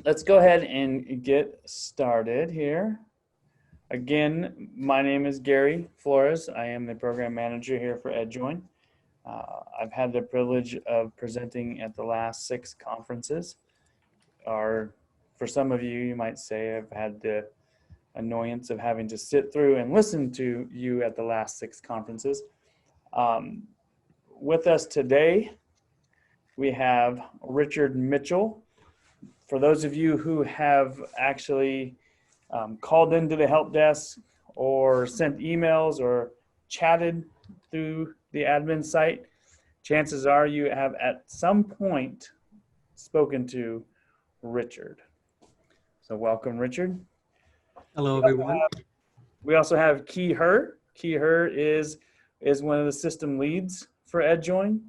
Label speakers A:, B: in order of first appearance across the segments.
A: let's go ahead and get started here. Again, my name is Gary Flores. I am the program manager here for EDJOIN. I've had the privilege of presenting at the last 6 conferences. For some of you, you might say I've had the annoyance of having to sit through and listen to you at the last 6 conferences. With us today, we have Richard Mitchell. For those of you who have actually called into the help desk or sent emails or chatted through the admin site, chances are you have at some point spoken to Richard. So welcome, Richard.
B: Hello, everyone.
A: We also have Key Her. Key Her is one of the system leads for EDJOIN.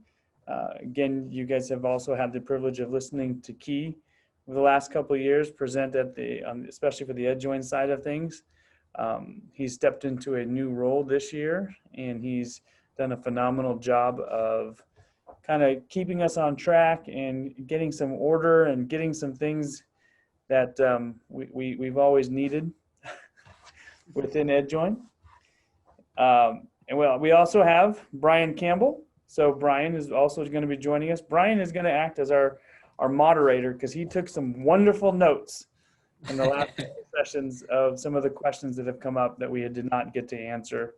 A: Again, you guys have also had the privilege of listening to Key over the last couple of years present at especially for the EDJOIN side of things. He's stepped into a new role this year, and he's done a phenomenal job of kind of keeping us on track and getting some order and getting some things that we've always needed within EDJOIN. And well, we also have Brian Campbell. So Brian is also going to be joining us. Brian is going to act as our moderator because he took some wonderful notes in the last sessions of some of the questions that have come up that we did not get to answer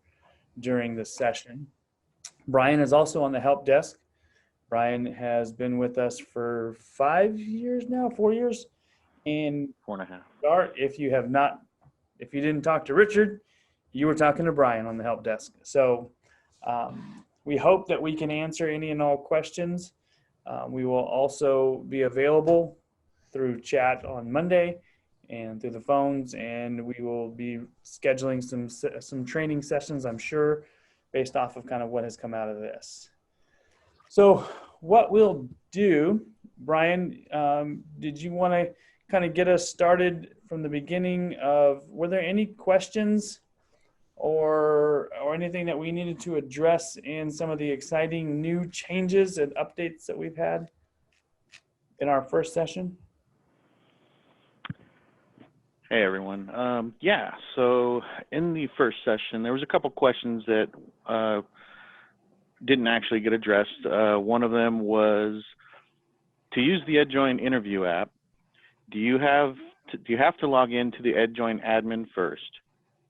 A: during the session. Brian is also on the help desk. Brian has been with us for 5 years now, 4 years. And
C: 4.5.
A: If you didn't talk to Richard, you were talking to Brian on the help desk. So we hope that we can answer any and all questions. We will also be available through chat on Monday and through the phones, and we will be scheduling some training sessions, I'm sure, based off of kind of what has come out of this. So what we'll do, Brian, did you want to kind of get us started from the beginning of, were there any questions or anything that we needed to address in some of the exciting new changes and updates that we've had in our first session?
C: Hey, everyone. Yeah, so in the first session, there was a couple questions that didn't actually get addressed. One of them was, to use the EDJOIN interview app, do you have to log into the EDJOIN admin first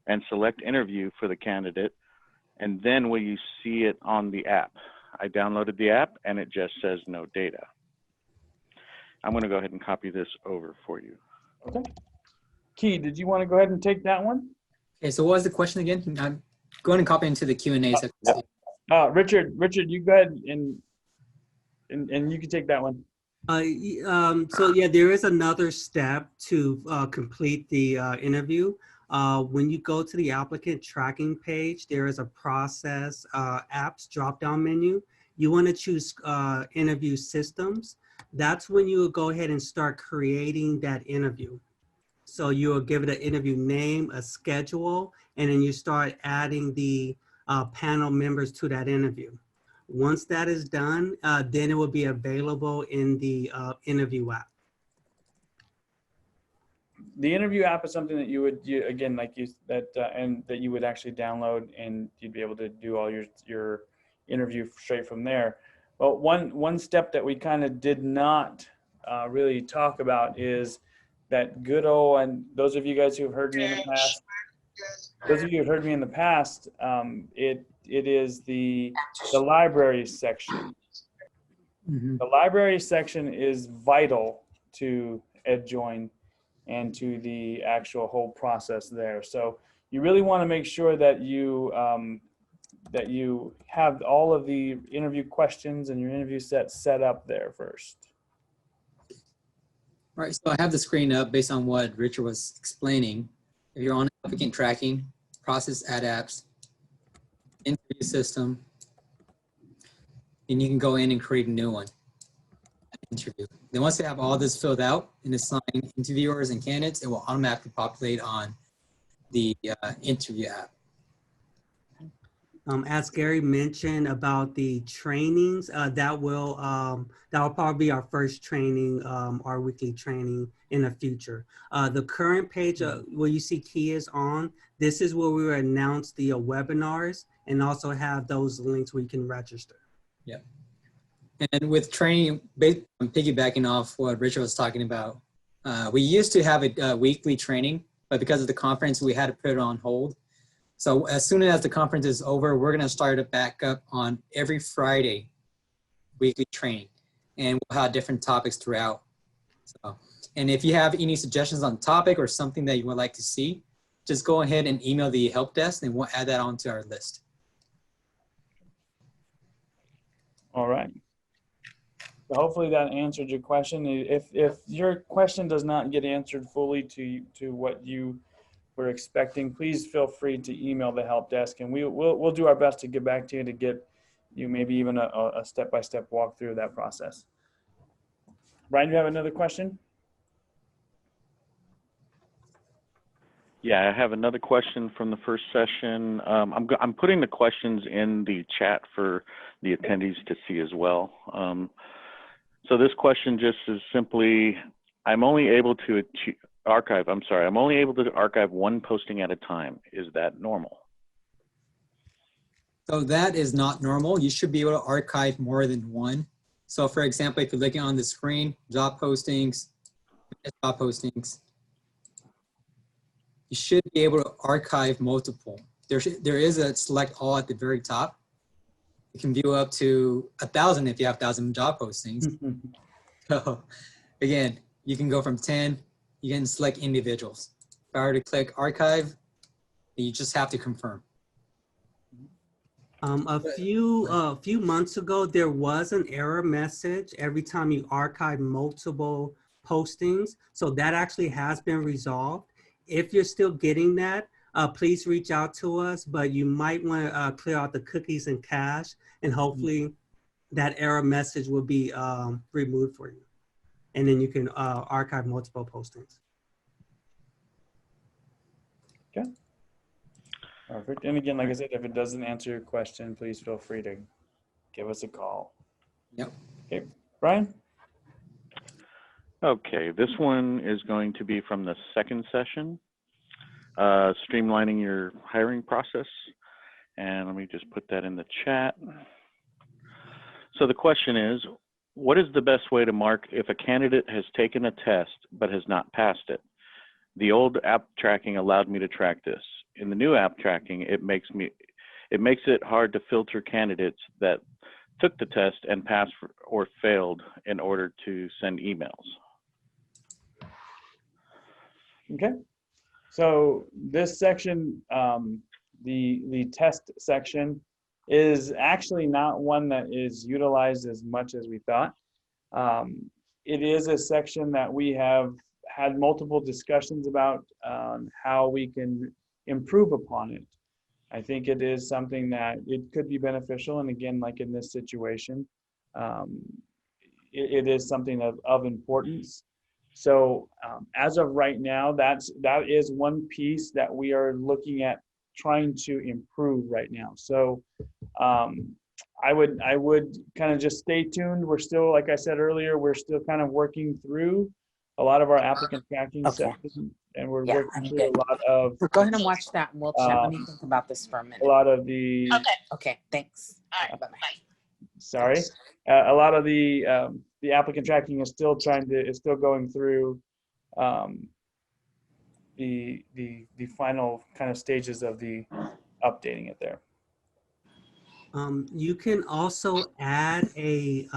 C: and select interview for the candidate, and then will you see it on the app? I downloaded the app and it just says no data. I'm going to go ahead and copy this over for you.
A: Okay. Key, did you want to go ahead and take that one?
D: Okay, so what was the question again? I'm going to copy into the Q&A section.
A: Richard, you go ahead and you can take that one.
B: So yeah, there is another step to complete the interview. When you go to the applicant tracking page, there is a process apps drop-down menu. You want to choose interview systems. That's when you will go ahead and start creating that interview. So you will give it an interview name, a schedule, and then you start adding the panel members to that interview. Once that is done, then it will be available in the interview app.
A: The interview app is something that you would again, like that you would actually download, and you'd be able to do all your interview straight from there. But one step that we kind of did not really talk about is that good old, and those of you guys who have heard me in the past, it is the library section.
D: Mm-hmm.
A: The library section is vital to EDJOIN and to the actual whole process there. So you really want to make sure that you have all of the interview questions and your interview set up there first.
D: All right, so I have the screen up based on what Richard was explaining. If you're on applicant tracking, process add apps, interview system, and you can go in and create a new one. Interview. Then once you have all this filled out and assign interviewers and candidates, it will automatically populate on the interview app.
B: As Gary mentioned about the trainings, that will probably be our first training, our weekly training in the future. The current page where you see Key is on, this is where we will announce the webinars and also have those links where you can register.
D: Yep. And with training, piggybacking off what Richard was talking about, we used to have a weekly training, but because of the conference, we had to put it on hold. So as soon as the conference is over, we're going to start it back up on every Friday, weekly training, and we'll have different topics throughout. So, and if you have any suggestions on topic or something that you would like to see, just go ahead and email the help desk and we'll add that onto our list.
A: All right. So hopefully that answered your question. If your question does not get answered fully to what you were expecting, please feel free to email the help desk, and we'll do our best to get back to you to get you maybe even a step-by-step walkthrough of that process. Brian, do you have another question?
C: Yeah, I have another question from the first session. I'm putting the questions in the chat for the attendees to see as well. So this question just is simply, I'm only able to archive one posting at a time. Is that normal?
D: So that is not normal. You should be able to archive more than one. So for example, if you're looking on the screen, job postings, you should be able to archive multiple. There is a select all at the very top. You can view up to 1,000 if you have 1,000 job postings. So again, you can go from 10, you can select individuals. If I were to click archive, you just have to confirm.
B: A few months ago, there was an error message every time you archive multiple postings. So that actually has been resolved. If you're still getting that, please reach out to us, but you might want to clear out the cookies and cache, and hopefully that error message will be removed for you. And then you can archive multiple postings.
A: Okay. Perfect. And again, like I said, if it doesn't answer your question, please feel free to give us a call.
D: Yep.
A: Okay, Brian?
C: Okay, this one is going to be from the second session, streamlining your hiring process. And let me just put that in the chat. So the question is, what is the best way to mark if a candidate has taken a test but has not passed it? The old app tracking allowed me to track this. In the new app tracking, it makes it hard to filter candidates that took the test and passed or failed in order to send emails.
A: Okay. So this section, the test section, is actually not one that is utilized as much as we thought. It is a section that we have had multiple discussions about how we can improve upon it. I think it is something that it could be beneficial, and again, like in this situation, it is something of importance. So as of right now, that is one piece that we are looking at trying to improve right now. So I would kind of just stay tuned. We're still, like I said earlier, we're still kind of working through a lot of our applicant tracking sessions, and we're working through a lot of.
E: Go ahead and watch that, and we'll chat. Let me think about this for a minute.
A: A lot of the.
E: Okay. Thanks. All right. Bye-bye.
A: Sorry, a lot of the applicant tracking is still going through the final kind of stages of the updating it there.
B: You can also add a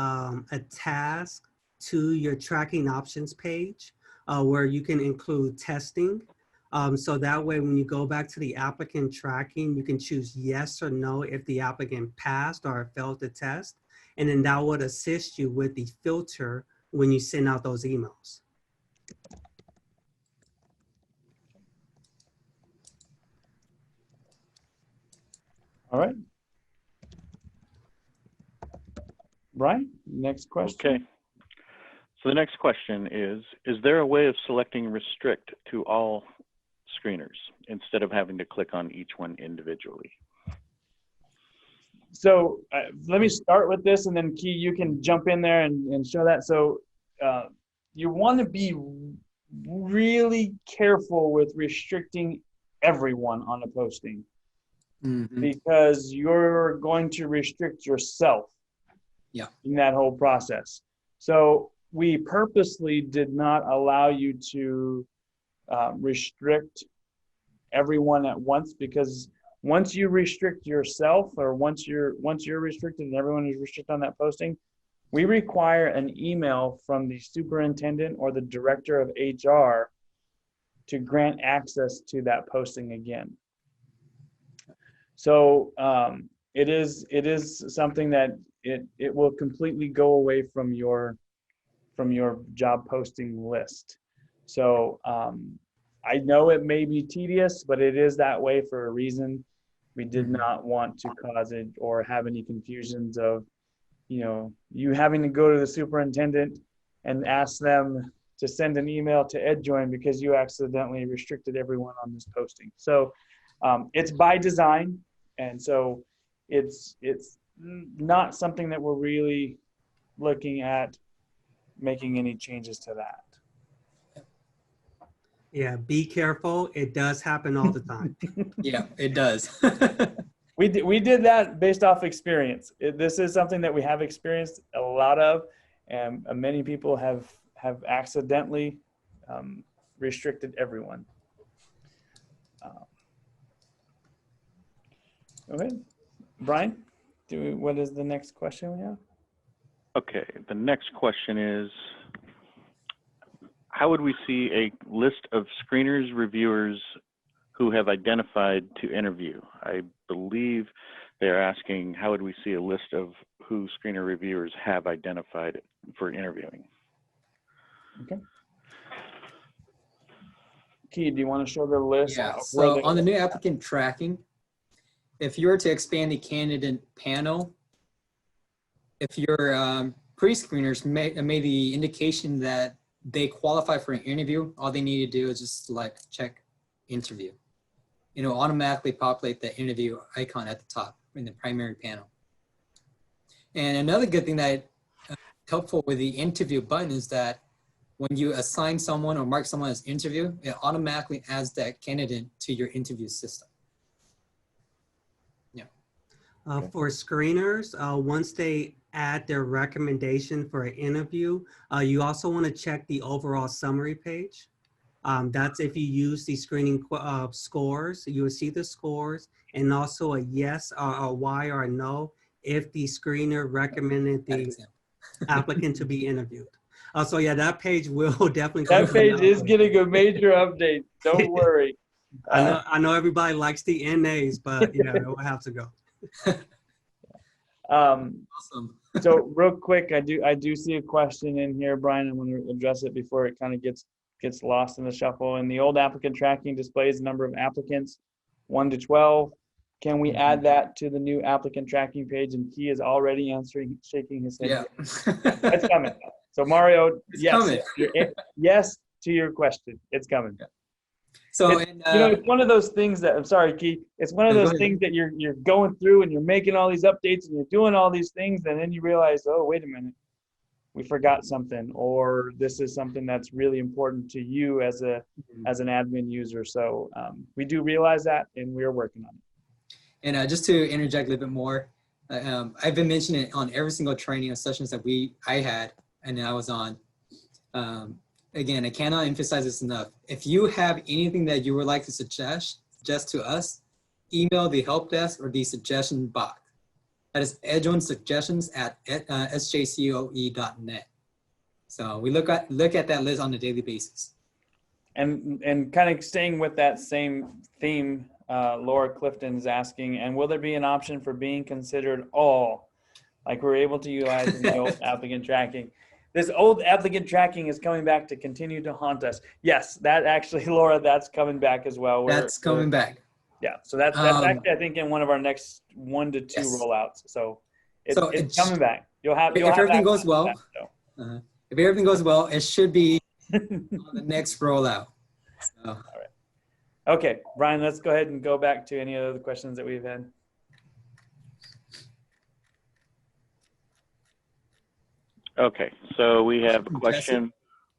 B: task to your tracking options page where you can include testing. So that way, when you go back to the applicant tracking, you can choose yes or no if the applicant passed or failed the test. And then that would assist you with the filter when you send out those emails.
A: All right. Brian, next question.
C: Okay. So the next question is there a way of selecting restrict to all screeners instead of having to click on each one individually?
A: So let me start with this, and then Key, you can jump in there and show that. So you want to be really careful with restricting everyone on a posting, because you're going to restrict yourself in that whole process. So we purposely did not allow you to restrict everyone at once, because once you restrict yourself, or once you're restricted and everyone is restricted on that posting, we require an email from the superintendent or the director of HR to grant access to that posting again. So it is something that it will completely go away from your job posting list. So I know it may be tedious, but it is that way for a reason. We did not want to cause it or have any confusions of, you having to go to the superintendent and ask them to send an email to EDJOIN because you accidentally restricted everyone on this posting. So it's by design. And so it's not something that we're really looking at making any changes to that.
B: Yeah, be careful. It does happen all the time.
D: Yeah, it does.
A: We did that based off experience. This is something that we have experienced a lot of, and many people have accidentally restricted everyone. Okay, Brian, what is the next question we have?
C: Okay, the next question is, how would we see a list of screeners, reviewers who have identified to interview? I believe they're asking, how would we see a list of who screener reviewers have identified for interviewing?
A: Okay. Key, do you want to show the list?
D: Yeah,
A: of where
D: so on the new applicant tracking, if you were to expand the candidate panel, if your pre-screeners made the indication that they qualify for an interview, all they need to do is just select check interview. It'll automatically populate the interview icon at the top in the primary panel. And another good thing that is helpful with the interview button is that when you assign someone or mark someone as interview, it automatically adds that candidate to your interview system. Yeah.
B: For screeners, once they add their recommendation for an interview, you also want to check the overall summary page. That's if you use the screening scores, you will see the scores, and also a yes or a Y or a no if the screener recommended the applicant to be interviewed. So yeah, that page will definitely.
A: That page is getting a major update. Don't worry.
B: I know everybody likes the NAs, but yeah, it will have to go.
D: Awesome.
A: So real quick, I do see a question in here, Brian. I want to address it before it kind of gets lost in the shuffle. And the old applicant tracking displays the number of applicants 1 to 12. Can we add that to the new applicant tracking page? And he is already answering, shaking his head.
D: Yeah.
A: It's coming. So Mario,
D: It's
A: yes,
D: coming.
A: yes to your question. It's coming.
D: So,
A: it's one of those things that, I'm sorry, Keith, it's one of those things that you're going through and you're making all these updates and you're doing all these things, and then you realize, oh, wait a minute, we forgot something, or this is something that's really important to you as an admin user. So we do realize that, and we're working on it.
D: And just to interject a little bit more, I've been mentioning it on every single training and sessions that I had and I was on. Again, I cannot emphasize this enough. If you have anything that you would like to suggest to us, email the help desk or the suggestion box. That is edjoinsuggestions@sjcoe.net. So we look at that list on a daily basis.
A: And kind of staying with that same theme, Laura Clifton is asking, and will there be an option for being considered all, like we're able to utilize in the old applicant tracking? This old applicant tracking is coming back to continue to haunt us. Yes, that actually, Laura, that's coming back as well.
D: That's coming back.
A: Yeah, so that's actually, I think, in one of our next 1 to 2 rollouts. So it's coming back. If
D: everything goes well, if everything goes well, it should be on the next rollout. So.
A: All right. Okay, Brian, let's go ahead and go back to any other questions that we've had.
C: Okay, so we have a
D: Jesse?
C: question.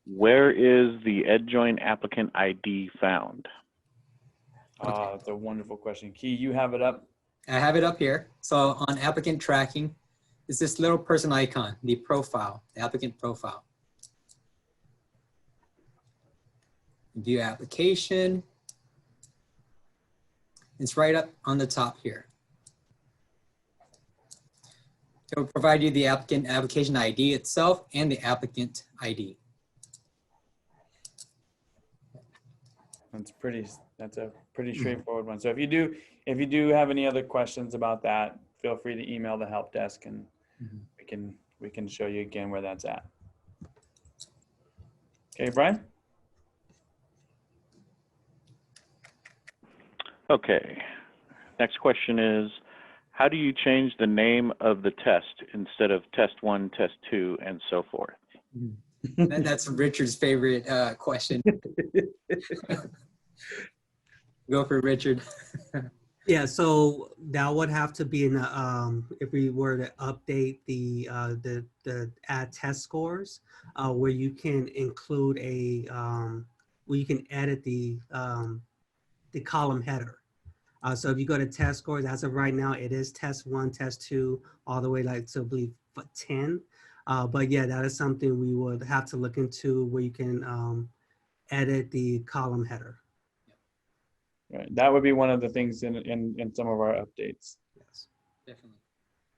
C: Where is the EDJOIN applicant ID found?
A: That's a wonderful question. Key, you have it up.
D: I have it up here. So on applicant tracking, it's this little person icon, the profile, the applicant profile. View application. It's right up on the top here. It will provide you the applicant application ID itself and the applicant ID.
A: That's a pretty straightforward one. So if you do have any other questions about that, feel free to email the help desk and we can show you again where that's at. Okay, Brian?
C: Okay, next question is, how do you change the name of the test instead of test 1, test 2, and so forth?
D: That's Richard's favorite question. Go for Richard.
B: Yeah, so that would have to be in the, if we were to update the add test scores, where you can include where you can edit the column header. So if you go to test scores, as of right now, it is test 1, test 2, all the way like to I believe 10. But yeah, that is something we would have to look into where you can edit the column header.
A: Right. That would be one of the things in some of our updates.
B: Yes.
D: Definitely.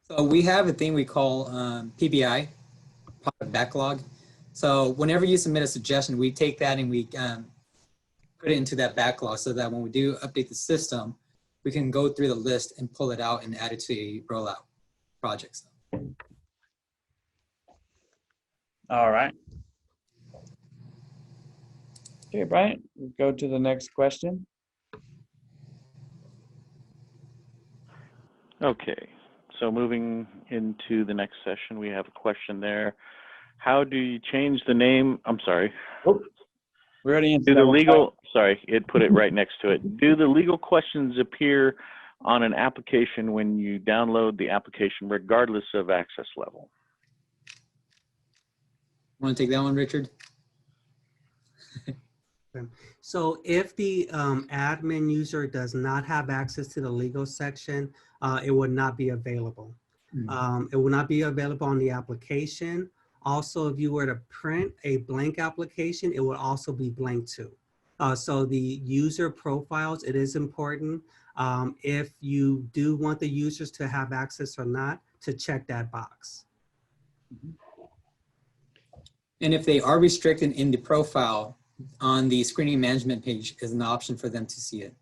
D: So we have a thing we call PBI, product backlog. So whenever you submit a suggestion, we take that and we put it into that backlog so that when we do update the system, we can go through the list and pull it out and add it to a rollout project.
A: All right. Okay, Brian, we'll go to the next question.
C: Okay, so moving into the next session, we have a question there. How do you change the name? I'm sorry.
A: Oh, we already answered
C: Do
A: that
C: the
A: one.
C: legal, sorry, it put it right next to it. Do the legal questions appear on an application when you download the application regardless of access level?
D: Want to take that one, Richard?
B: So if the admin user does not have access to the legal section, it would not be available. It will not be available on the application. Also, if you were to print a blank application, it would also be blank too. So the user profiles, it is important if you do want the users to have access or not, to check that box.
D: And if they are restricted in the profile, on the screening management page is an option for them to see it.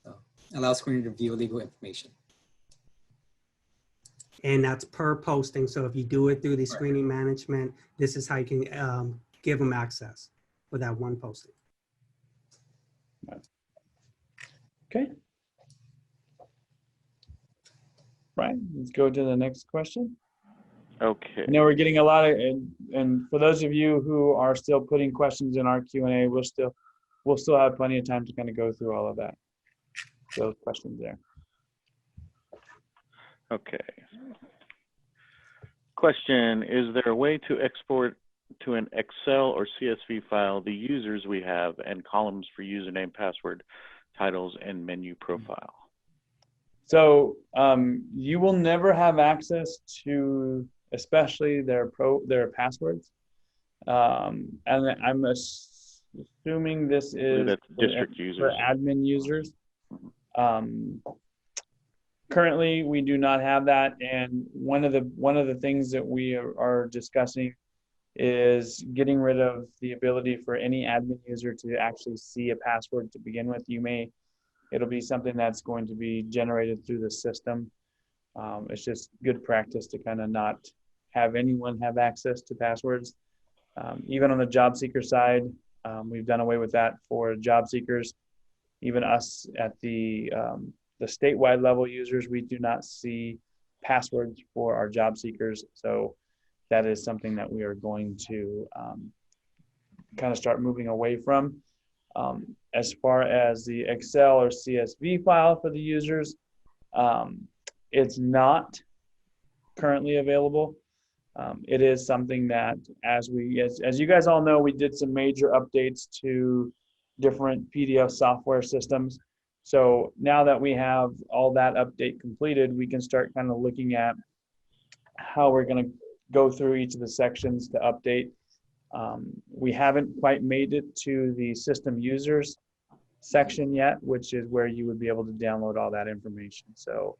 D: So allow screening to view legal information.
B: And that's per posting. So if you do it through the screening management, this is how you can give them access for that one posting.
A: Okay. Brian, let's go to the next question.
C: Okay.
A: I know we're getting a lot of, and for those of you who are still putting questions in our Q&A, we'll still have plenty of time to kind of go through all of that. Those questions there.
C: Okay. Question, is there a way to export to an Excel or CSV file the users we have and columns for username, password, titles, and menu profile?
A: So you will never have access to, especially their passwords. And I'm assuming this is
C: That's district users.
A: for admin users. Currently, we do not have that, and one of the things that we are discussing is getting rid of the ability for any admin user to actually see a password to begin with. It'll be something that's going to be generated through the system. It's just good practice to kind of not have anyone have access to passwords. Even on the job seeker side, we've done away with that for job seekers. Even us at the statewide level users, we do not see passwords for our job seekers. So that is something that we are going to kind of start moving away from. As far as the Excel or CSV file for the users, it's not currently available. It is something that, as you guys all know, we did some major updates to different PDF software systems. So now that we have all that update completed, we can start kind of looking at how we're going to go through each of the sections to update. We haven't quite made it to the system users section yet, which is where you would be able to download all that information. So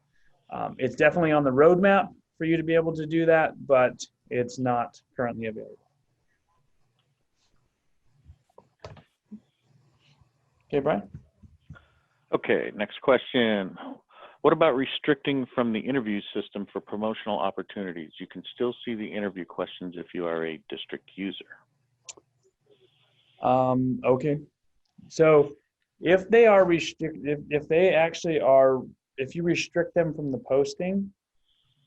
A: it's definitely on the roadmap for you to be able to do that, but it's not currently available. Okay, Brian?
C: Okay, next question. What about restricting from the interview system for promotional opportunities? You can still see the interview questions if you are a district user.
A: Okay. So if they are restricted, if they actually are, if you restrict them from the posting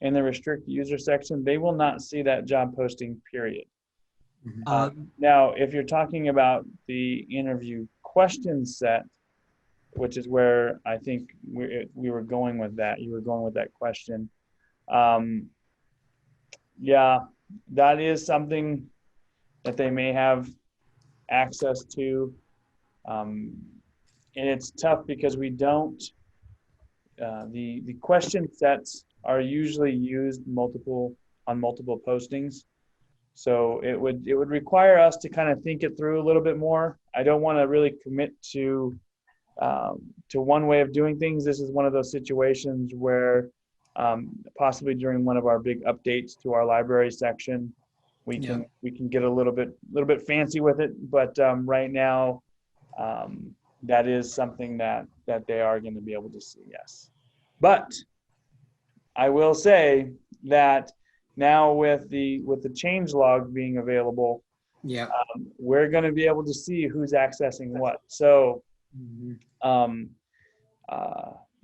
A: in the restrict user section, they will not see that job posting, period. Now, if you're talking about the interview question set, which is where I think we were going with that, you were going with that question. Yeah, that is something that they may have access to. And it's tough because we don't, the question sets are usually used on multiple postings. So it would require us to kind of think it through a little bit more. I don't want to really commit to one way of doing things. This is one of those situations where possibly during one of our big updates to our library section, we can get a little bit fancy with it. But right now, that is something that they are going to be able to see. Yes, but I will say that now with the change log being available, we're going to be able to see who's accessing what. So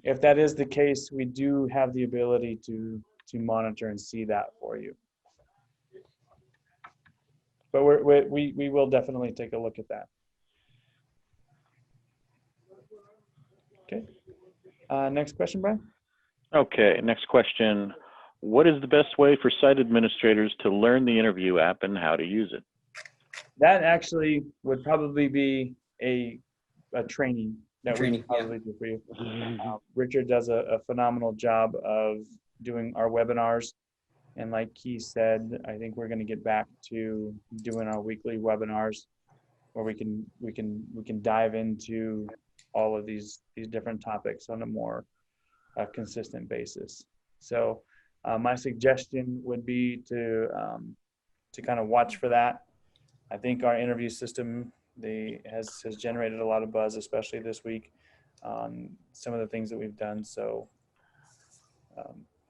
A: if that is the case, we do have the ability to monitor and see that for you. But we will definitely take a look at that. Okay. Next question, Brian.
C: Okay, next question. What is the best way for site administrators to learn the interview app and how to use it?
A: That actually would probably be a training that we would probably do for you. Richard does a phenomenal job of doing our webinars. And like he said, I think we're going to get back to doing our weekly webinars where we can dive into all of these different topics on a more consistent basis. So my suggestion would be to kind of watch for that. I think our interview system has generated a lot of buzz, especially this week, on some of the things that we've done. So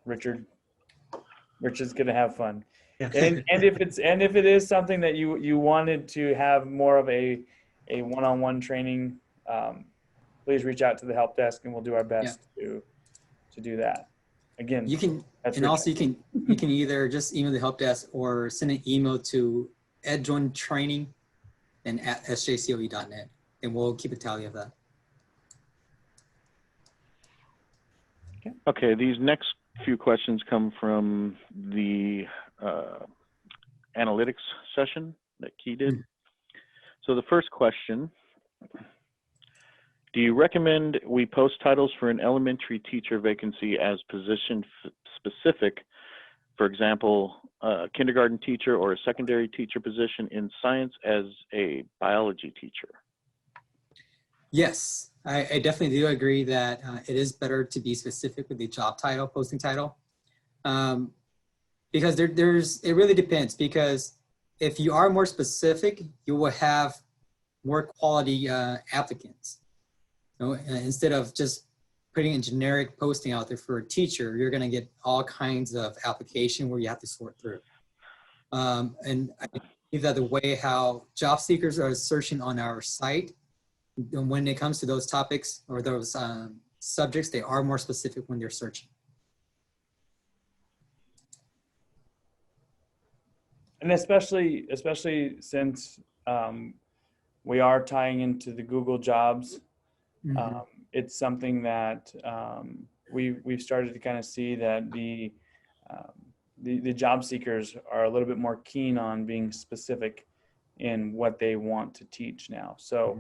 A: Richard's gonna have fun. And if it is something that you wanted to have more of a one-on-one training, please reach out to the help desk and we'll do our best to do that. Again,
D: you can, and also you can either just email the help desk or send an email to EDJOIN training and at sjcoe.net, and we'll keep a tally of that.
C: Okay, these next few questions come from the analytics session that Key did. So the first question, do you recommend we post titles for an elementary teacher vacancy as position specific? For example, a kindergarten teacher or a secondary teacher position in science as a biology teacher?
D: Yes, I definitely do agree that it is better to be specific with the job title, posting title, because it really depends, because if you are more specific, you will have more quality applicants. Instead of just putting a generic posting out there for a teacher, you're going to get all kinds of application where you have to sort through. And I believe that the way how job seekers are searching on our site, and when it comes to those topics or those subjects, they are more specific when they're searching.
A: And especially since we are tying into the Google Jobs, it's something that we've started to kind of see that the job seekers are a little bit more keen on being specific in what they want to teach now. So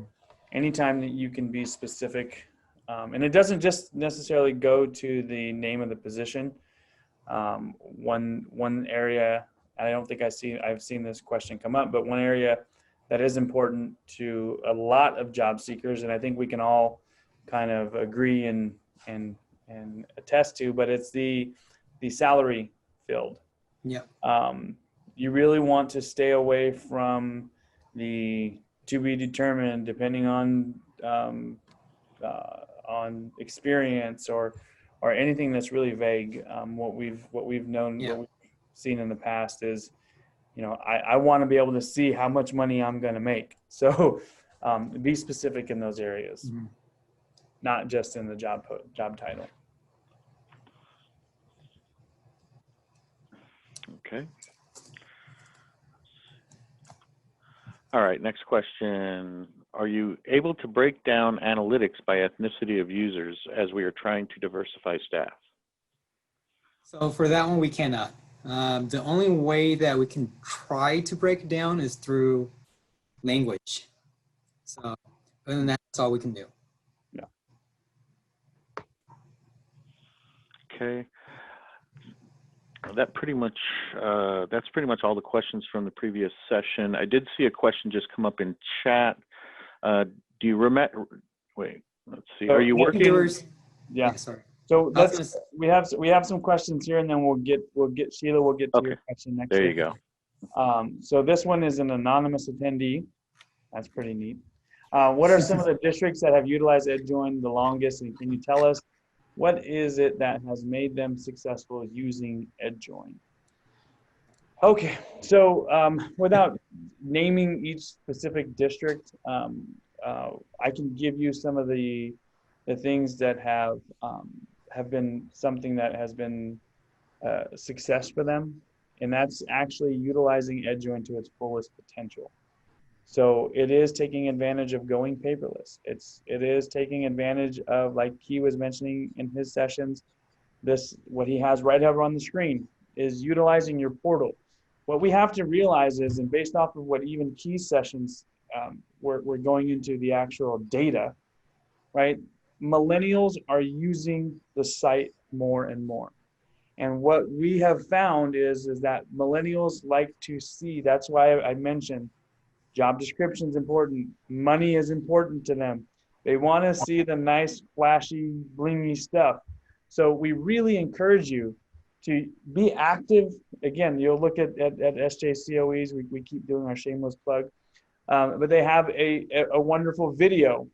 A: anytime that you can be specific, and it doesn't just necessarily go to the name of the position. One area, I don't think I've seen this question come up, but one area that is important to a lot of job seekers, and I think we can all kind of agree and attest to, but it's the salary field.
D: Yeah.
A: You really want to stay away from the to be determined, depending on experience or anything that's really vague. What we've known,
D: Yeah.
A: what we've seen in the past is, I want to be able to see how much money I'm going to make. So be specific in those areas,
D: Mhm.
A: not just in the job title.
C: Okay. All right, next question. Are you able to break down analytics by ethnicity of users as we are trying to diversify staff?
D: So for that one, we cannot. The only way that we can try to break it down is through language. So other than that, that's all we can do.
C: Okay. That's pretty much all the questions from the previous session. I did see a question just come up in chat. Do you remember? Wait, let's see. Are you
D: I think
C: working?
D: there was-
A: Yeah.
D: sorry.
A: So
D: I was gonna
A: we have some questions here, and then we'll get Sheila. We'll get to your
C: Okay.
A: question next.
C: There you go.
A: So this one is an anonymous attendee. That's pretty neat. What are some of the districts that have utilized EDJOIN the longest, and can you tell us what is it that has made them successful using EDJOIN? Okay, so without naming each specific district, I can give you some of the things that have been something that has been success for them, and that's actually utilizing EDJOIN to its fullest potential. So it is taking advantage of going paperless. It is taking advantage of, like Key was mentioning in his sessions, what he has right over on the screen is utilizing your portal. What we have to realize is, and based off of what even Key's sessions, we're going into the actual data, right? Millennials are using the site more and more. And what we have found is that millennials like to see, that's why I mentioned job description is important. Money is important to them. They want to see the nice, flashy, blingy stuff. So we really encourage you to be active. Again, you'll look at SJCOEs. We keep doing our shameless plug. But they have a wonderful video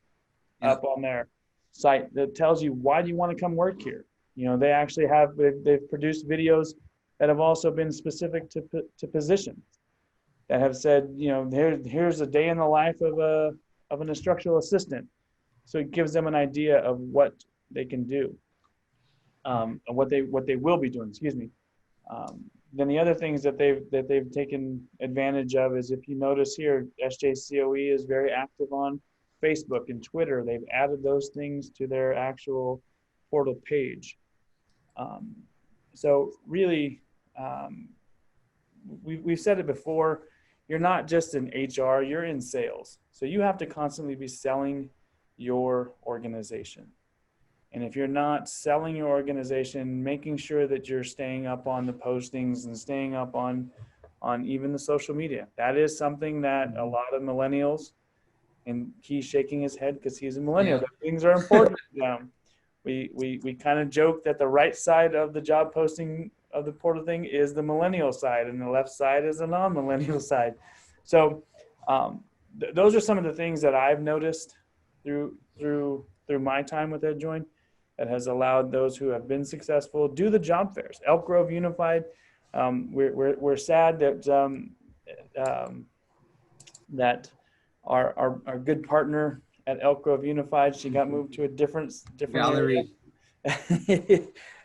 A: up on their site that tells you, why do you want to come work here? They actually they've produced videos that have also been specific to positions, that have said, here's a day in the life of an instructional assistant. So it gives them an idea of what they can do, what they will be doing. Excuse me. Then the other things that they've taken advantage of is, if you notice here, SJCOE is very active on Facebook and Twitter. They've added those things to their actual portal page. So really, we've said it before. You're not just in HR, you're in sales. So you have to constantly be selling your organization. And if you're not selling your organization, making sure that you're staying up on the postings and staying up on even the social media. That is something that a lot of millennials, and he's shaking his head because he's a millennial, that things are important to them. We kind of joke that the right side of the job posting of the portal thing is the millennial side, and the left side is the non-millennial side. So those are some of the things that I've noticed through my time with EDJOIN that has allowed those who have been successful do the job fairs. Elk Grove Unified, we're sad that our good partner at Elk Grove Unified, she got moved to a different
D: Valerie.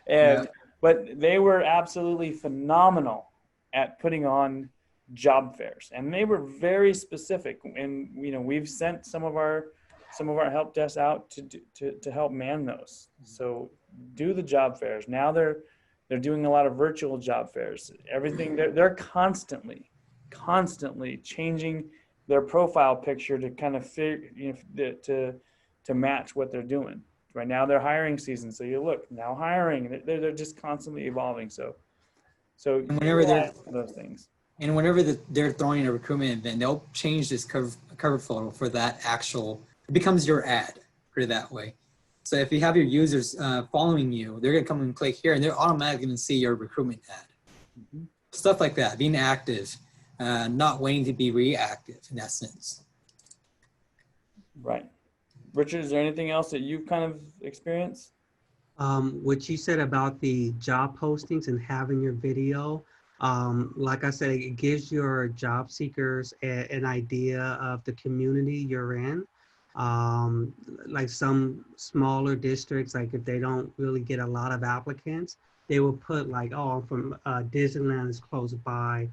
A: area. But they were absolutely phenomenal at putting on job fairs, and they were very specific. And we've sent some of our help desks out to help man those. So do the job fairs. Now they're They're doing a lot of virtual job fairs. Everything, they're constantly changing their profile picture to kind of fit, to match what they're doing. Right now they're hiring season, so you look now hiring. They're just constantly evolving. So
D: And whenever they're
A: utilize those things.
D: and whenever they're throwing a recruitment event, they'll change this cover photo for that actual. It becomes your ad, put it that way. So if you have your users following you, they're gonna come and click here, and they're automatically gonna see your recruitment ad.
A: Mhm.
D: Stuff like that, being active, not waiting to be reactive in that sense.
A: Right. Richard, is there anything else that you've kind of experienced?
B: What you said about the job postings and having your video, like I said, it gives your job seekers an idea of the community you're in. Like some smaller districts, like if they don't really get a lot of applicants, they will put like, oh, I'm from Disneyland is close by,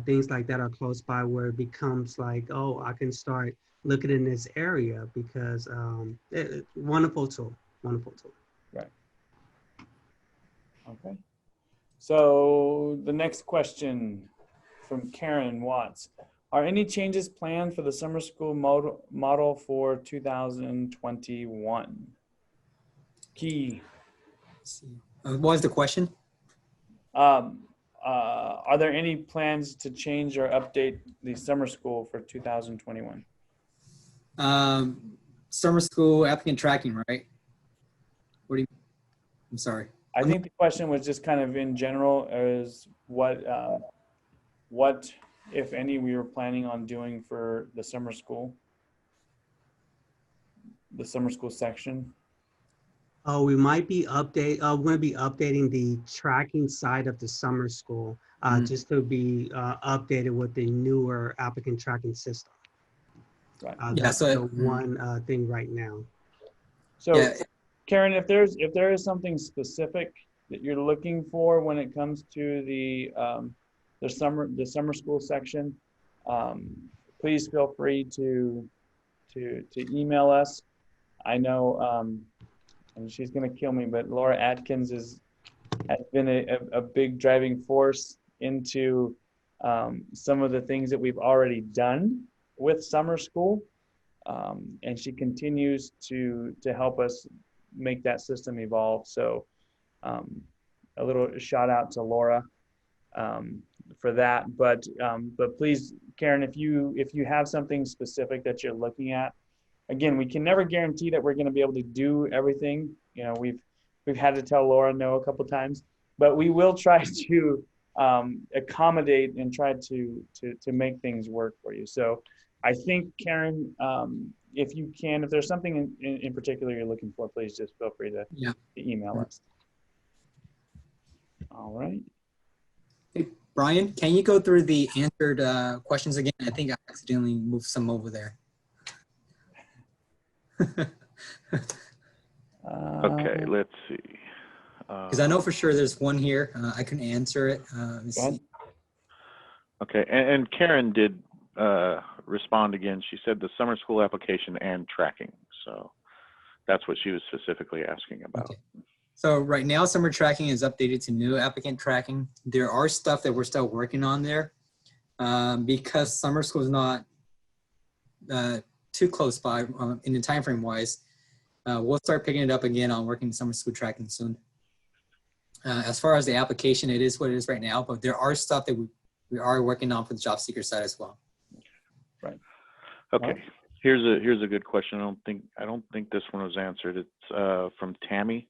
B: things like that are close by, where it becomes like, oh, I can start looking in this area because wonderful tool, wonderful tool.
A: Right. Okay. So the next question from Karen Watts. Are any changes planned for the summer school model for 2021? Key.
D: Let's see. What was the question?
A: Are there any plans to change or update the summer school for 2021?
D: Summer school applicant tracking, right? What do you? I'm sorry.
A: I think the question was just kind of in general, is what, if any, we were planning on doing for the summer school section.
B: Oh, we might be we're going to be updating the tracking side of the summer school, just to be updated with the newer applicant tracking system.
A: Right.
D: Yeah,
B: That's
D: so
B: the one thing right now.
A: So
D: yeah,
A: Karen, if there is something specific that you're looking for when it comes to the summer school section, please feel free to email us. I know, and she's gonna kill me, but Laura Atkins has been a big driving force into some of the things that we've already done with summer school, and she continues to help us make that system evolve. So a little shout out to Laura for that. But please, Karen, if you have something specific that you're looking at, again, we can never guarantee that we're going to be able to do everything. You know, we've had to tell Laura no a couple times, but we will try to accommodate and try to make things work for you. So I think, Karen, if you can, if there's something in particular you're looking for, please just feel free to email us. All right.
D: Hey, Brian, can you go through the answered questions again? I think I accidentally moved some over there.
C: Okay, let's see.
D: Because I know for sure there's one here. I couldn't answer it. Let's see.
C: Okay, and Karen did respond again. She said the summer school application and tracking. So that's what she was specifically asking about.
D: Okay. So right now, summer tracking is updated to new applicant tracking. There are stuff that we're still working on there because summer school is not too close by in the time frame wise. We'll start picking it up again on working summer school tracking soon. As far as the application, it is what it is right now, but there are stuff that we are working on for the job seeker side as well.
A: Right.
C: Okay. Here's a good question. I don't think this one was answered. It's from Tammy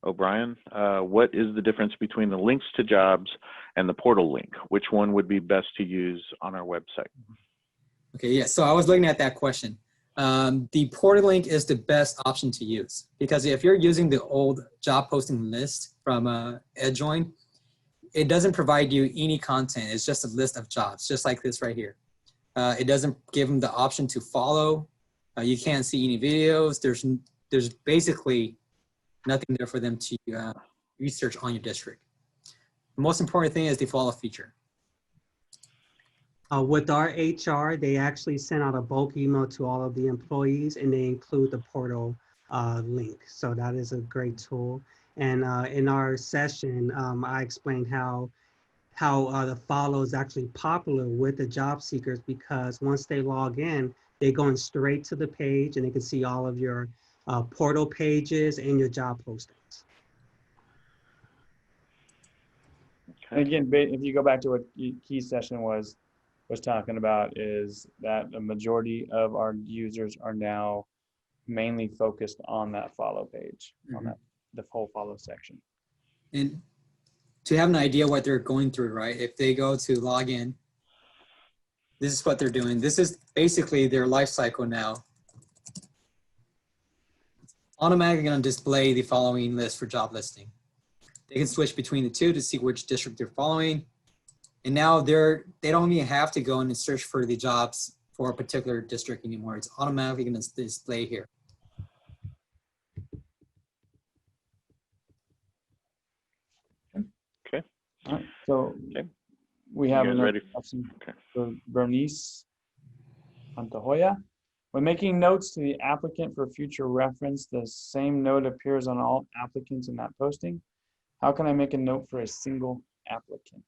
C: O'Brien. What is the difference between the links to jobs and the portal link? Which one would be best to use on our website?
D: Okay, yeah, so I was looking at that question. The portal link is the best option to use because if you're using the old job posting list from EDJOIN, it doesn't provide you any content. It's just a list of jobs, just like this right here. It doesn't give them the option to follow. You can't see any videos. There's basically nothing there for them to research on your district. The most important thing is the follow feature.
B: With our HR, they actually send out a bulk email to all of the employees and they include the portal link. So that is a great tool. And in our session, I explained how the follow is actually popular with the job seekers, because once they log in, they're going straight to the page and they can see all of your portal pages and your job postings.
A: And again, if you go back to what key session was talking about, is that a majority of our users are now mainly focused on that follow page, on that the whole follow section.
D: And to have an idea what they're going through, right? If they go to log in, this is what they're doing. This is basically their life cycle now. Automatically going to display the following list for job listing. They can switch between the two to see which district they're following. And now they don't even have to go in and search for the jobs for a particular district anymore. It's automatically going to display here.
C: Okay.
A: All right, so
C: Okay.
A: we have
C: You guys
A: another
C: ready?
A: question
C: Okay.
A: for Bernice Pantoja. When making notes to the applicant for future reference, the same note appears on all applicants in that posting. How can I make a note for a single applicant?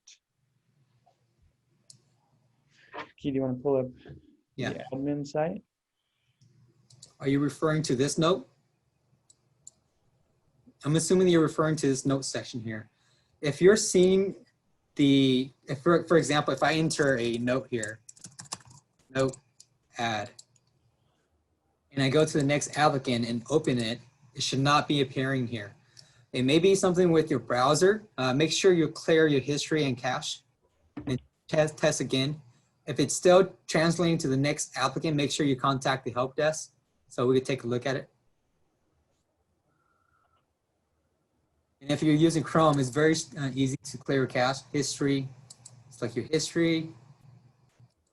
A: Key, do you want to pull up
D: Yeah.
A: the admin site?
D: Are you referring to this note? I'm assuming you're referring to this note section here. If you're seeing if for example, if I enter a note here, note add, and I go to the next applicant and open it, it should not be appearing here. It may be something with your browser. Make sure you clear your history and cache and test again. If it's still translating to the next applicant, make sure you contact the help desk so we could take a look at it. And if you're using Chrome, it's very easy to clear cache history. Select your history,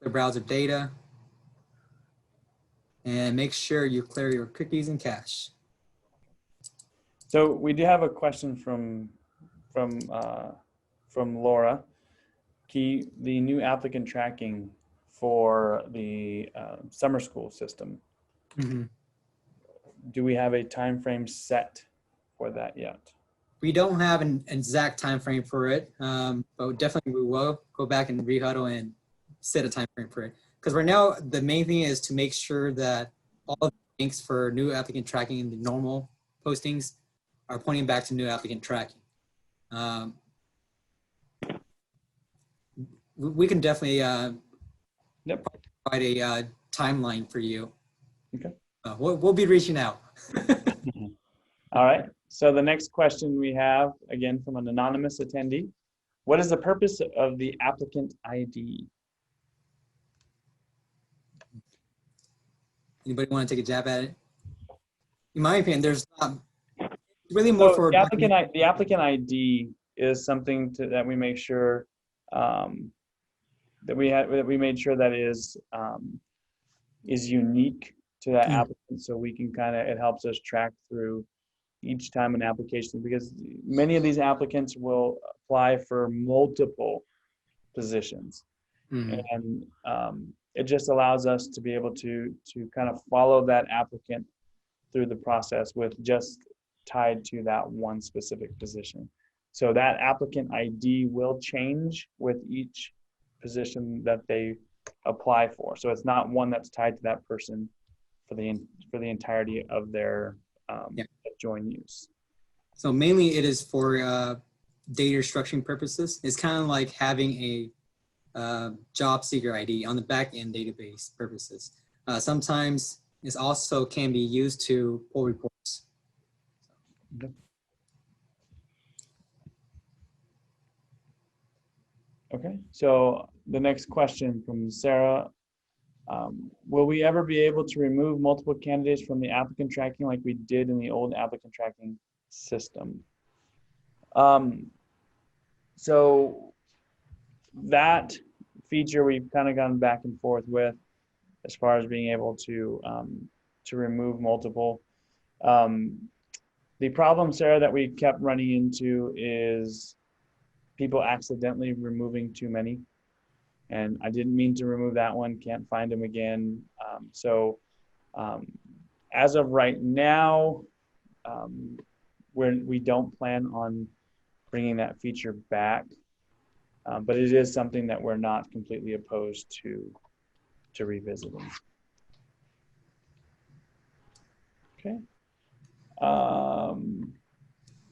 D: the browser data, and make sure you clear your cookies and cache.
A: So we do have a question from Laura. Key, the new applicant tracking for the summer school system. Do we have a time frame set for that yet?
D: We don't have an exact time frame for it, but definitely we will go back and rehuddle and set a time frame for it. Because right now, the main thing is to make sure that all of the links for new applicant tracking in the normal postings are pointing back to new applicant tracking. We can definitely provide a timeline for you.
A: Okay.
D: We'll be reaching out.
A: All right. So the next question we have, again, from an anonymous attendee. What is the purpose of the applicant ID?
D: Anybody want to take a jab at it? In my opinion, there's really more
A: So
D: for
A: the applicant ID is something that we make sure that we made sure that is unique to that applicant, so we can it helps us track through each time an application, because many of these applicants will apply for multiple positions. And it just allows us to be able to kind of follow that applicant through the process with just tied to that one specific position. So that applicant ID will change with each position that they apply for. So it's not one that's tied to that person for the entirety of their join use.
D: So mainly it is for data structuring purposes. It's kind of like having a job seeker ID on the back-end database purposes. Sometimes it also can be used to pull reports.
A: Okay, so the next question from Sarah. Will we ever be able to remove multiple candidates from the applicant tracking like we did in the old applicant tracking system? So that feature we've kind of gone back and forth with, as far as being able to remove multiple. The problem, Sarah, that we kept running into is people accidentally removing too many. And I didn't mean to remove that one, can't find them again. As of right now, we don't plan on bringing that feature back, but it is something that we're not completely opposed to revisiting. Okay.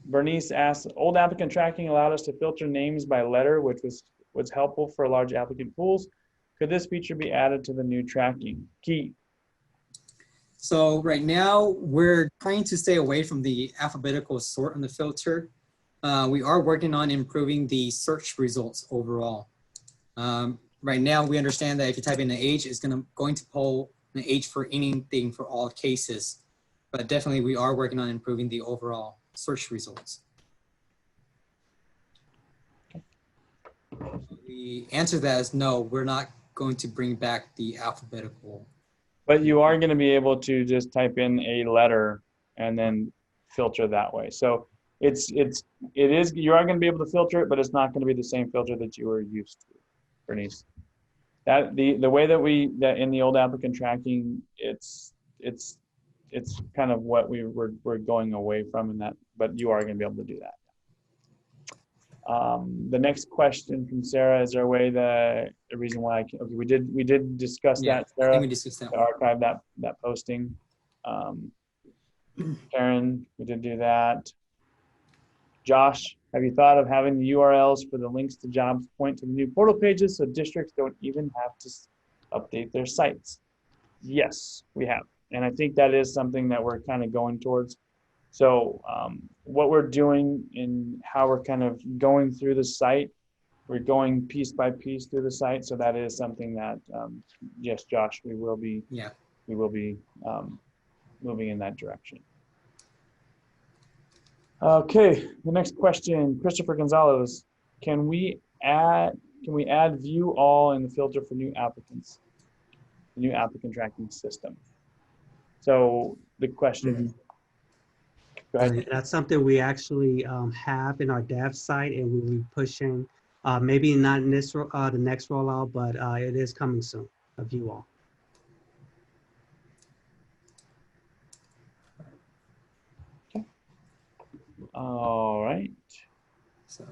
A: Bernice asks, old applicant tracking allowed us to filter names by letter, which was helpful for large applicant pools. Could this feature be added to the new tracking? Key.
D: So right now we're trying to stay away from the alphabetical sort on the filter. We are working on improving the search results overall. Right now we understand that if you type in an age, it's going to pull an age for anything for all cases. But definitely we are working on improving the overall search results. The answer to that is no, we're not going to bring back the alphabetical.
A: But you are going to be able to just type in a letter and then filter that way. So it is, you are going to be able to filter it, but it's not going to be the same filter that you were used to, Bernice. That the way that in the old applicant tracking, it's kind of what we're going away from in that, but you are going to be able to do that. The next question from Sarah, is there a way the reason why I can, okay, we did discuss that, Sarah,
D: I think we discussed that
A: to
D: one.
A: archive that posting. Karen, we did do that. Josh, have you thought of having the URLs for the links to jobs point to the new portal pages so districts don't even have to update their sites? Yes, we have. And I think that is something that we're kind of going towards. So what we're doing in how we're kind of going through the site, we're going piece by piece through the site. So that is something that, yes, Josh, we will be moving in that direction. Okay, the next question, Christopher Gonzalez, can we add view all in the filter for new applicants, the new applicant tracking system? So the question, go ahead.
B: That's something we actually have in our dev site, and we'll be pushing, maybe not in this the next rollout, but it is coming soon, a view all.
A: All right.
D: So,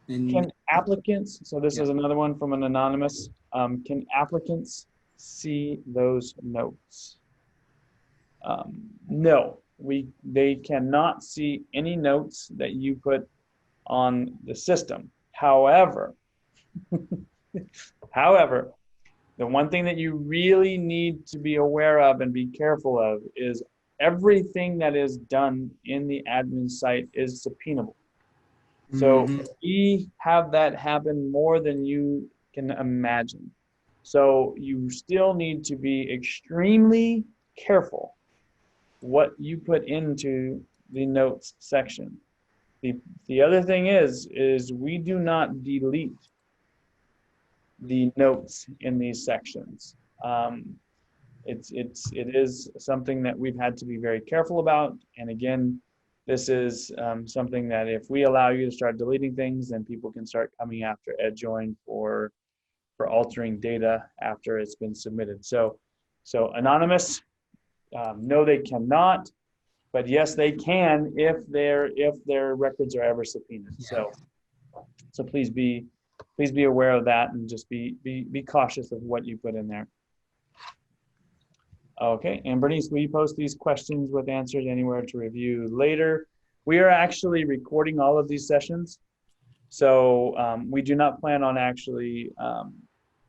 A: Can applicants, so this is another one from an anonymous, can applicants see those notes? No, they cannot see any notes that you put on the system. However, the one thing that you really need to be aware of and be careful of is everything that is done in the admin site is subpoenable. So we have that happen more than you can imagine. So you still need to be extremely careful what you put into the notes section. The other thing is we do not delete the notes in these sections. It is something that we've had to be very careful about. And again, this is something that if we allow you to start deleting things, then people can start coming after EDJOIN for altering data after it's been submitted. So anonymous, no, they cannot, but yes, they can if their records are ever subpoenaed.
D: Yeah.
A: So please be aware of that and just be cautious of what you put in there. Okay, and Bernice, will you post these questions with answers anywhere to review later? We are actually recording all of these sessions. So we do not plan on actually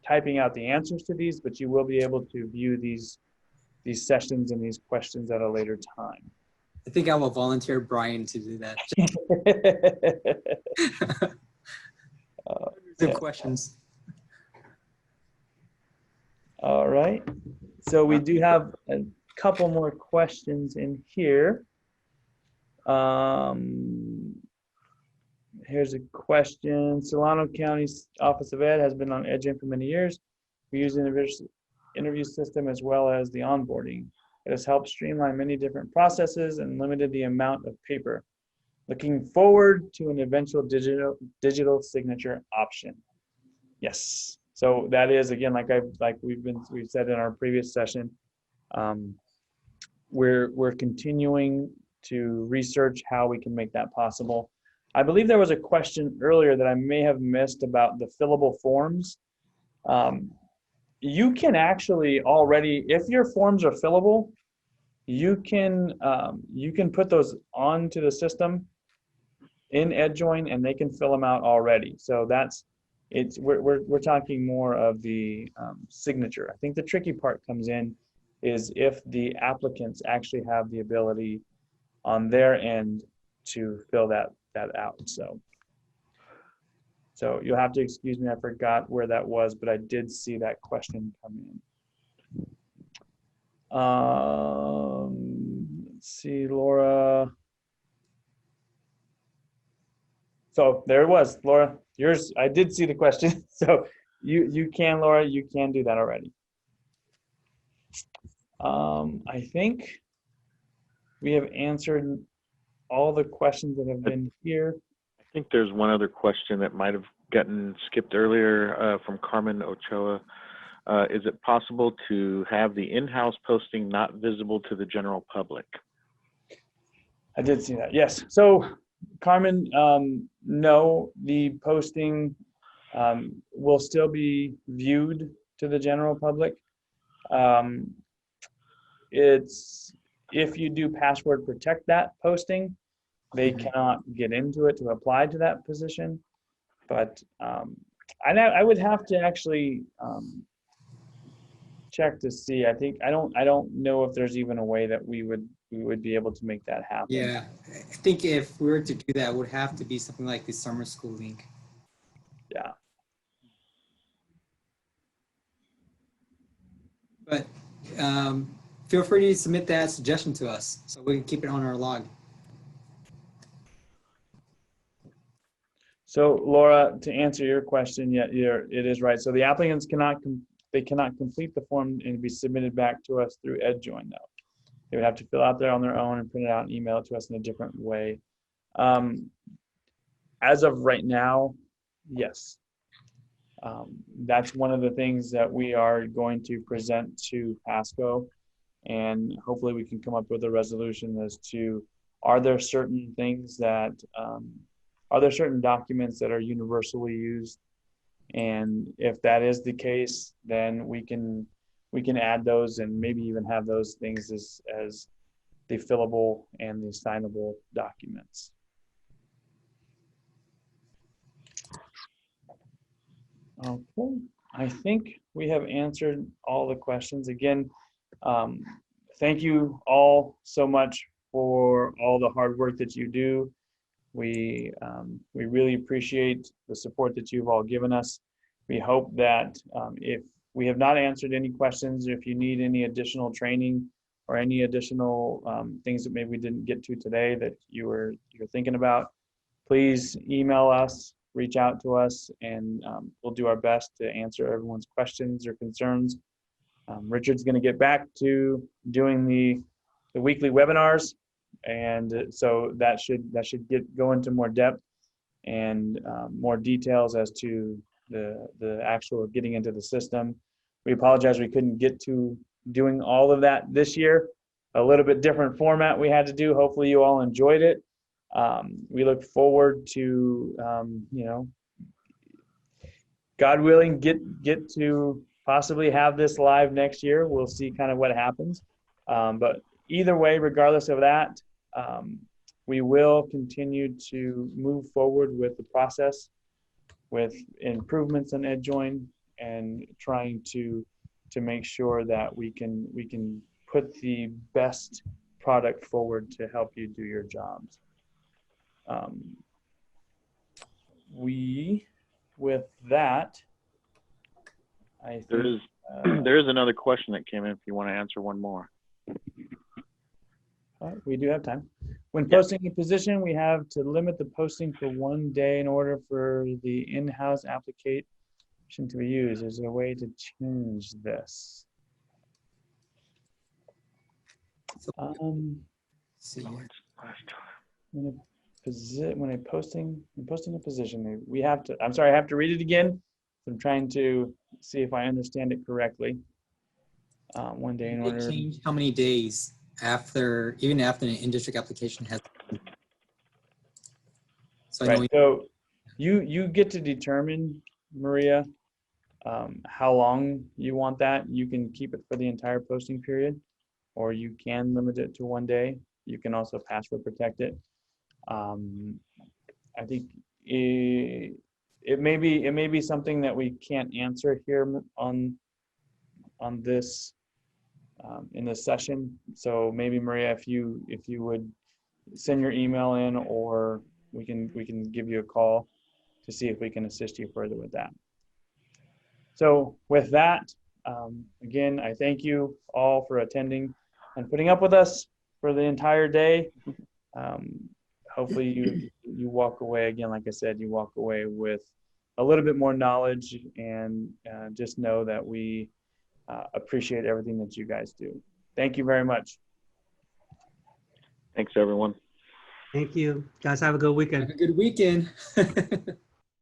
A: typing out the answers to these, but you will be able to view these sessions and these questions at a later time.
D: I think I will volunteer Brian to do that. Good questions.
A: All right. So we do have a couple more questions in here. Here's a question. Solano County's Office of Ed has been on EDJOIN for many years. We use the interview system as well as the onboarding. It has helped streamline many different processes and limited the amount of paper. Looking forward to an eventual digital signature option. Yes. So that is, again, like we've said in our previous session, we're continuing to research how we can make that possible. I believe there was a question earlier that I may have missed about the fillable forms. You can actually already, if your forms are fillable, you can put those onto the system in EDJOIN, and they can fill them out already. So we're talking more of the signature. I think the tricky part comes in is if the applicants actually have the ability on their end to fill that out. So you'll have to excuse me, I forgot where that was, but I did see that question come in. Let's see, Laura. So there it was, Laura. Yours, I did see the question. So you can, Laura, you can do that already. I think we have answered all the questions that have been here.
C: I think there's one other question that might have gotten skipped earlier from Carmen Ochoa. Is it possible to have the in-house posting not visible to the general public?
A: I did see that, yes. So Carmen, no, the posting will still be viewed to the general public. It's, if you do password protect that posting, they cannot get into it to apply to that position. But I would have to actually check to see. I don't know if there's even a way that we would be able to make that happen.
D: Yeah, I think if we were to do that, it would have to be something like the summer school link.
A: Yeah.
D: But feel free to submit that suggestion to us so we can keep it on our log.
A: So Laura, to answer your question, yeah, it is right. So the applicants cannot complete the form and be submitted back to us through EDJOIN though. They would have to fill out there on their own and print it out and email it to us in a different way. As of right now, yes. That's one of the things that we are going to present to PASCO, and hopefully we can come up with a resolution as to, are there certain things that, are there certain documents that are universally used? And if that is the case, then we can add those and maybe even have those things as the fillable and the signable documents. Okay, I think we have answered all the questions. Again, thank you all so much for all the hard work that you do. We really appreciate the support that you've all given us. We hope that if we have not answered any questions, if you need any additional training or any additional things that maybe we didn't get to today that you're thinking about, please email us, reach out to us, and we'll do our best to answer everyone's questions or concerns. Richard's going to get back to doing the weekly webinars, and so that should go into more depth and more details as to the actual getting into the system. We apologize we couldn't get to doing all of that this year. A little bit different format we had to do. Hopefully you all enjoyed it. We look forward to God willing, get to possibly have this live next year. We'll see kind of what happens. But either way, regardless of that, we will continue to move forward with the process, with improvements in EDJOIN, and trying to make sure that we can put the best product forward to help you do your jobs. With that, I think
C: there is another question that came in if you want to answer one more.
A: We do have time. When posting a position, we have to limit the posting for 1 day in order for the in-house application to be used. Is there a way to change this?
D: See here.
A: When posting a position, we have to, I'm sorry, I have to read it again. I'm trying to see if I understand it correctly. 1 day in order.
D: Change how many days even after an in-district application has. So I know
A: Right. So you get to determine, Maria, how long you want that. You can keep it for the entire posting period, or you can limit it to 1 day. You can also password protect it. I think it may be something that we can't answer here on this in this session. So maybe Maria, if you would send your email in, or we can give you a call to see if we can assist you further with that. So with that, again, I thank you all for attending and putting up with us for the entire day. Hopefully you walk away, again, like I said, you walk away with a little bit more knowledge, and just know that we appreciate everything that you guys do. Thank you very much.
C: Thanks, everyone.
B: Thank you. Guys, have a good weekend.
D: have a good weekend.